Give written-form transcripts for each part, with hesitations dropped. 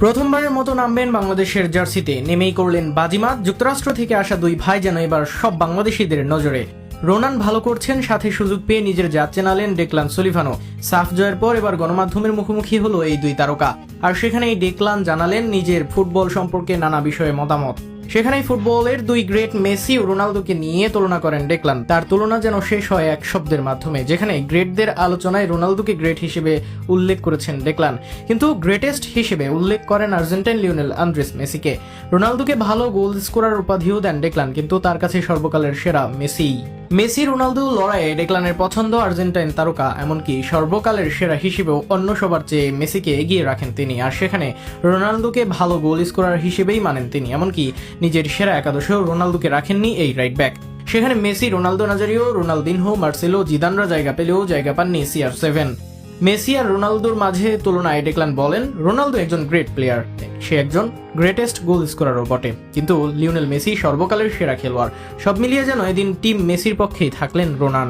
প্রথমবারের মতো নামবেন বাংলাদেশের জার্সিতে, নেমেই করলেন বাজিমাত। যুক্তরাষ্ট্র থেকে আসা দুই ভাই যেন এবার সব বাংলাদেশিদের নজরে। রোনান ভালো করছেন, সাথে সুযোগ পেয়ে নিজের জাত চেনালেন ডেকলান সলিভানও। সাফ জয়ের পর এবার গণমাধ্যমের মুখোমুখি হলো এই দুই তারকা, আর সেখানেই ডেকলান জানালেন নিজের ফুটবল সম্পর্কে নানা বিষয়ে মতামত। সেখানেই ফুটবলের দুই গ্রেট মেসি ও রোনালদোকে নিয়ে তুলনা করেন ডেকলান। তার তুলনা যেন শেষ হয় এক শব্দের মাধ্যমে, যেখানে গ্রেটদের আলোচনায় রোনালদোকে গ্রেট হিসেবে উল্লেখ করেছেন ডেকলান, কিন্তু গ্রেটেস্ট হিসেবে উল্লেখ করেন আর্জেন্টাইন লিওনেল আন্দ্রেস মেসিকে। রোনালদোকে ভালো গোল স্কোরার উপাধিও দেন ডেকলান, কিন্তু তার কাছে সর্বকালের সেরা মেসি রোনালদো লড়াইয়ে ডেকলানের পছন্দ আর্জেন্টাইন তারকা, এমনকি সর্বকালের সেরা হিসেবেও অন্য সবার চেয়ে মেসিকে এগিয়ে রাখেন তিনি। আর সেখানে রোনালদোকে ভালো গোল স্কোরার হিসেবেই মানেন তিনি, এমনকি নিজের সেরা একাদশেও রোনালদোকে রাখেননি এই রাইট ব্যাক। সেখানে Messi, Ronaldo Nazario, Ronaldinho, Marcelo, জিদানরা জায়গা পেলেও জায়গা পাননি CR7। মেসি আর রোনালদোর মাঝে তুলনায় ডেকলান বলেন, রোনালদো একজন গ্রেট প্লেয়ার, সে একজন গ্রেটেস্ট গোল স্কোরারও বটে, কিন্তু লিওনেল মেসি সর্বকালের সেরা খেলোয়াড়। সব মিলিয়ে যেন এদিন টিম মেসির পক্ষেই থাকলেন রোনান।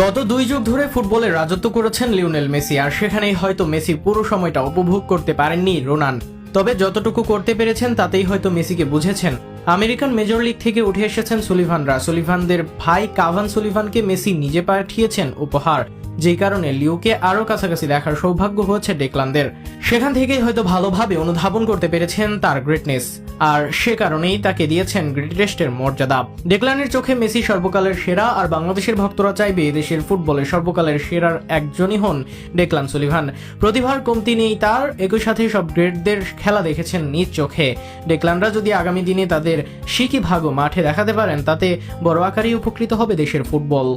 গত 2 যুগ ধরে ফুটবলে রাজত্ব করেছেন লিওনেল মেসি, আর সেখানেই হয়তো মেসির পুরো সময়টা উপভোগ করতে পারেননি রোনান। তবে যতটুকু করতে পেরেছেন তাতেই হয়তো মেসিকে বুঝেছেন। আমেরিকান মেজর লিগ থেকে উঠে এসেছেন সুলিভানরা, সুলিভানদের ভাই কাভান সুলিভানকে মেসি নিজে পাঠিয়েছেন উপহার, যেই কারণে লিওকে আরো কাছাকাছি দেখার সৌভাগ্য হয়েছে ডেকলানদের। সেখান থেকেই হয়তো ভালোভাবে অনুধাবন করতে পেরেছেন তার গ্রেটনেস, আর সে কারণেই তাকে দিয়েছেন গ্রেটেস্টের মর্যাদা। ডেকলানের চোখে মেসি সর্বকালের সেরা, আর বাংলাদেশের ভক্তরা চাইবে দেশের ফুটবলের সর্বকালের সেরার একজনই হন ডেকলান সলিভান। প্রতিভার কমতি নেই তার, একই সাথে সব গ্রেটদের খেলা দেখেছেন নিজ চোখে। ডেকলানরা যদি আগামী দিনে তাদের শিকি ভাগও মাঠে দেখাতে পারেন, তাতে বড় আকারেই উপকৃত হবে দেশের ফুটবল।